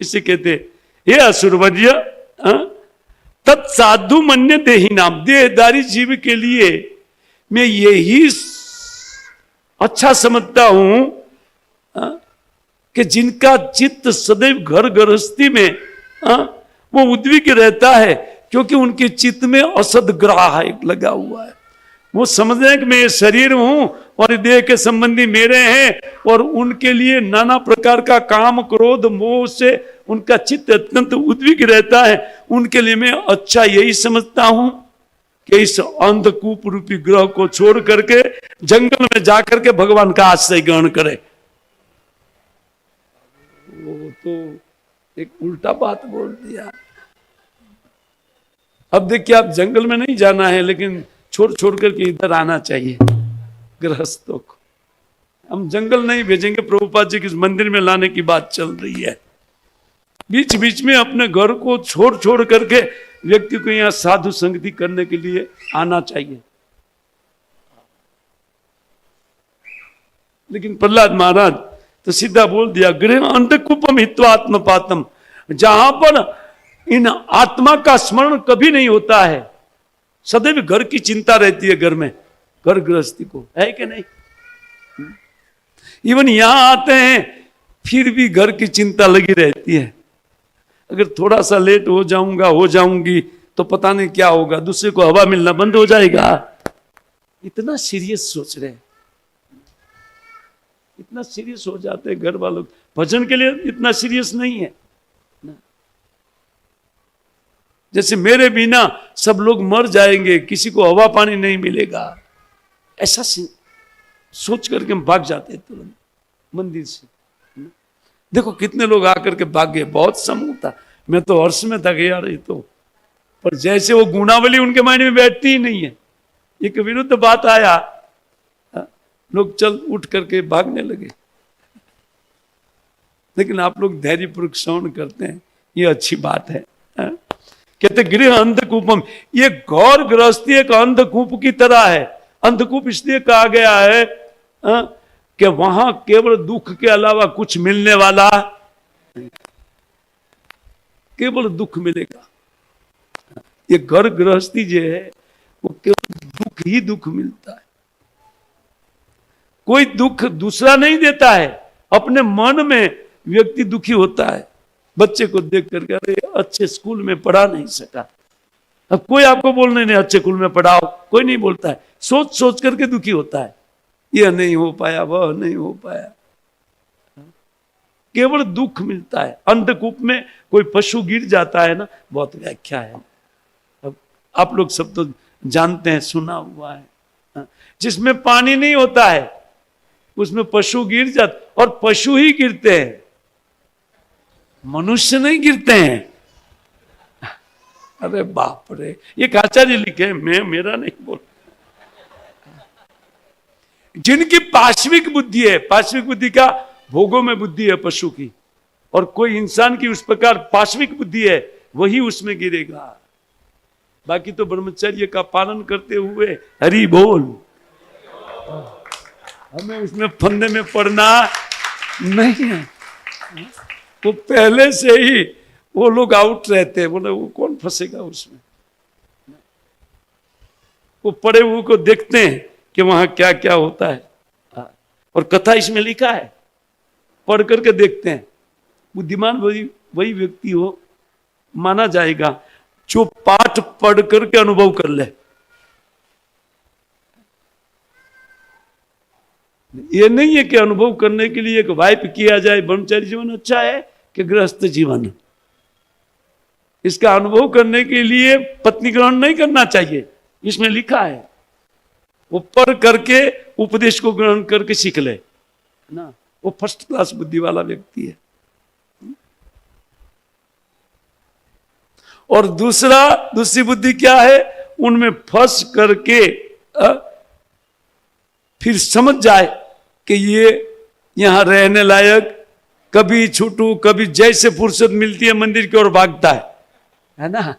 इसे कहते हे असुरवर्य, तत्साधु मन्य देही नाम, देहधारी जीव के लिए मैं यही अच्छा समझता हूं कि जिनका चित्त सदैव घर गृहस्थी में वो उद्विग्न रहता है, क्योंकि उनके चित्त में असदग्रह लगा हुआ है। वो समझ रहे हैं कि मैं ये शरीर हूं और देह के संबंधी मेरे हैं, और उनके लिए नाना प्रकार का काम क्रोध मोह से उनका चित्त अत्यंत उद्विग्न रहता है। उनके लिए मैं अच्छा यही समझता हूं कि इस अंधकूप रूपी ग्रह को छोड़ करके जंगल में जाकर के भगवान का आश्रय ग्रहण करे। वो तो एक उल्टा बात बोल दिया। अब देखिए, आप जंगल में नहीं जाना है, लेकिन छोड़ छोड़ करके इधर आना चाहिए गृहस्थों को। हम जंगल नहीं भेजेंगे, प्रभुपाद जी के मंदिर में लाने की बात चल रही है। बीच बीच में अपने घर को छोड़ छोड़ करके व्यक्ति को यहां साधु संगति करने के लिए आना चाहिए। लेकिन प्रहलाद महाराज तो सीधा बोल दिया, गृह अंधकूपम हित्वा आत्मपातम, जहां पर इन आत्मा का स्मरण कभी नहीं होता है, सदैव घर की चिंता रहती है, घर में घर गृहस्थी को, है कि नहीं? इवन यहां आते हैं फिर भी घर की चिंता लगी रहती है। अगर थोड़ा सा लेट हो जाऊंगा, हो जाऊंगी, तो पता नहीं क्या होगा, दूसरे को हवा मिलना बंद हो जाएगा। इतना सीरियस सोच रहे हैं, इतना सीरियस हो जाते हैं घर वालों। भजन के लिए इतना सीरियस नहीं है ना। जैसे मेरे बिना सब लोग मर जाएंगे, किसी को हवा पानी नहीं मिलेगा, ऐसा सोच करके हम भाग जाते हैं तुरंत मंदिर से। देखो कितने लोग आकर के भाग गए, बहुत समूह था। मैं तो हर्ष में था कि यार ये तो, पर जैसे वो गुणावली उनके माइंड में बैठती ही नहीं है। एक विरुद्ध बात आया, लोग चल उठ करके भागने लगे। लेकिन आप लोग धैर्यपूर्वक श्रवण करते हैं, ये अच्छी बात है। कहते गृह अंधकूपम, ये गौर गृहस्थी एक अंधकूप की तरह है। अंधकूप इसलिए कहा गया है कि वहां केवल दुख के अलावा कुछ मिलने वाला, केवल दुख मिलेगा। ये घर गृहस्थी जो है वो केवल दुख ही दुख मिलता है, कोई दुख दूसरा नहीं देता है। अपने मन में व्यक्ति दुखी होता है, बच्चे को देख करके, अरे अच्छे स्कूल में पढ़ा नहीं सका। अब कोई आपको बोलने नहीं अच्छे स्कूल में पढ़ाओ, कोई नहीं बोलता है, सोच सोच करके दुखी होता है, यह नहीं हो पाया, वह नहीं हो पाया, केवल दुख मिलता है। अंधकूप में कोई पशु गिर जाता है ना, बहुत व्याख्या है, अब आप लोग सब तो जानते हैं, सुना हुआ है। जिसमें पानी नहीं होता है उसमें पशु गिर जाते, और पशु ही गिरते हैं, मनुष्य नहीं गिरते हैं। अरे बाप रे, ये आचार्य लिखे हैं, मैं मेरा नहीं बोल। जिनकी पाश्विक बुद्धि है, पाश्विक बुद्धि का भोगों में बुद्धि है पशु की, और कोई इंसान की उस प्रकार पाश्विक बुद्धि है, वही उसमें गिरेगा। बाकी तो ब्रह्मचर्य का पालन करते हुए हरि बोल, हमें उसमें फंदे में पड़ना नहीं है। तो पहले से ही वो लोग आउट रहते हैं, बोले वो कौन फंसेगा उसमें। वो पड़े हुए को देखते हैं कि वहां क्या क्या होता है, और कथा इसमें लिखा है, पढ़ करके देखते हैं। बुद्धिमान वही व्यक्ति हो माना जाएगा जो पाठ पढ़ करके अनुभव कर ले। ये नहीं है कि अनुभव करने के लिए एक वाइप किया जाए, ब्रह्मचारी जीवन अच्छा है कि गृहस्थ जीवन। इसका अनुभव करने के लिए पत्नी ग्रहण नहीं करना चाहिए, इसमें लिखा है। वो पढ़ करके उपदेश को ग्रहण करके सीख ले ना, वो फर्स्ट क्लास बुद्धि वाला व्यक्ति है। और दूसरी बुद्धि क्या है, उनमें फंस करके फिर समझ जाए कि ये यहां रहने लायक, कभी छूटू, कभी जैसे फुर्सत मिलती है मंदिर की ओर भागता है ना।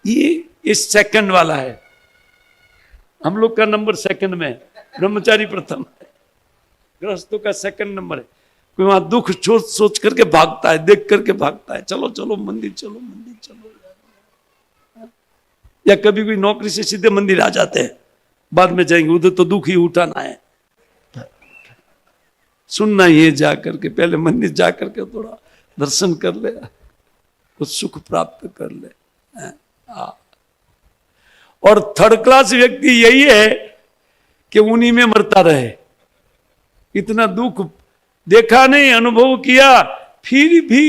ये इस सेकंड वाला है, हम लोग का नंबर सेकंड में है, ब्रह्मचारी प्रथम है, गृहस्थों का सेकंड नंबर है। कोई वहां दुख सोच सोच करके भागता है, देख करके भागता है, चलो चलो मंदिर चलो, मंदिर चलो। या कभी कोई नौकरी से सीधे मंदिर आ जाते हैं, बाद में जाएंगे, उधर तो दुख ही उठाना है। सुनना ये जा करके, पहले मंदिर जा करके थोड़ा दर्शन कर ले, कुछ सुख प्राप्त कर ले। और थर्ड क्लास व्यक्ति यही है कि उन्हीं में मरता रहे। इतना दुख देखा नहीं, अनुभव किया, फिर भी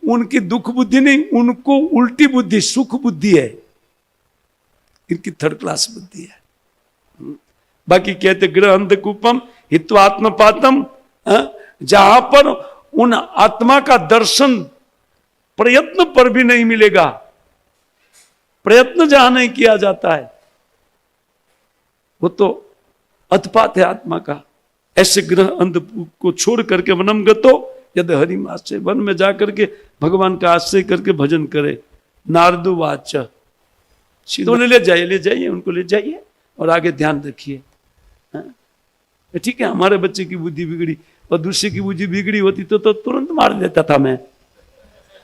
उनकी दुख बुद्धि नहीं, उनको उल्टी बुद्धि, सुख बुद्धि है, इनकी थर्ड क्लास बुद्धि है। बाकी कहते ग्रह अंधकूपम हित्वात्मपातम, जहां पर उन आत्मा का दर्शन प्रयत्न पर भी नहीं मिलेगा, प्रयत्न जहां नहीं किया जाता है, वो तो अतपात है आत्मा का। ऐसे ग्रह अंध को छोड़ करके वनम गतो यद हरिम आश्रय, वन में जाकर के भगवान का आश्रय करके भजन करे। नारदु वाच, सीधो ले जाइए उनको ले जाइए और आगे ध्यान रखिए। ठीक है, हमारे बच्चे की बुद्धि बिगड़ी और दूसरे की बुद्धि बिगड़ी होती तो तुरंत मार देता था मैं।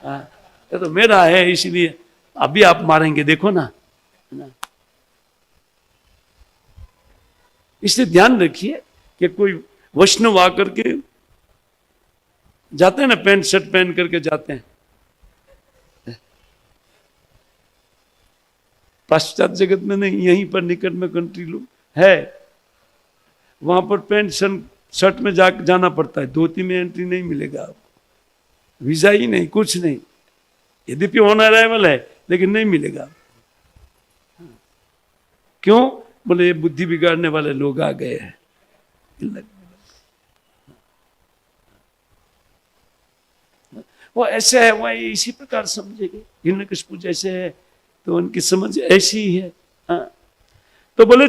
ये तो मेरा है, इसलिए अभी आप मारेंगे, देखो ना। इसलिए ध्यान रखिए कि कोई वैष्णव आकर के जाते हैं ना, पैंट शर्ट पहन करके जाते हैं, पाश्चात्य जगत में नहीं, यहीं पर निकट में कंट्री लोग है, वहां पर पैंट शर्ट में जाना पड़ता है, धोती में एंट्री नहीं मिलेगा आपको, वीजा ही नहीं, कुछ नहीं, यद्यपि ऑन अराइवल है लेकिन नहीं मिलेगा। क्यों? बोले ये बुद्धि बिगाड़ने वाले लोग आ गए हैं। वो ऐसे है, वो इसी प्रकार समझेंगे। हिरण्यकशिपु जैसे है तो उनकी समझ ऐसी ही है। तो बोले